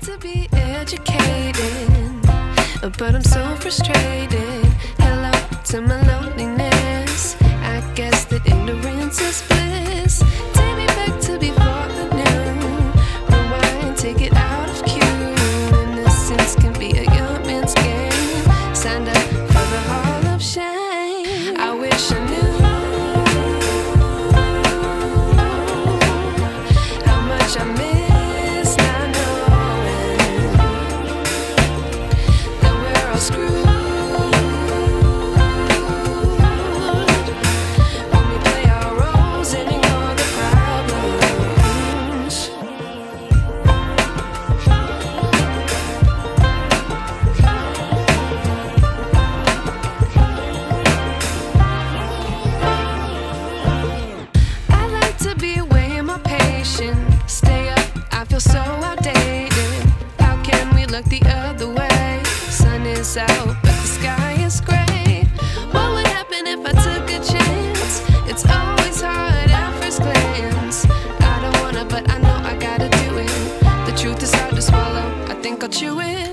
like to be educated, but I'm so frustrated. Hello to my loneliness. I guess that ignorance is bliss. Take me back to before I knew. Rewind, take it out of cue. Innocence can be a young man's game. Signed up for the hall of shame. I wish I knew how much I miss not knowing that we're all screwed. Stay up, I feel so outdated. How can we look the other way? Sun is out, but the sky is gray. What would happen if I took a chance? It's always hard at first glance. I don't wanna, but I know I gotta do it. The truth is hard to swallow, I think I'll chew it.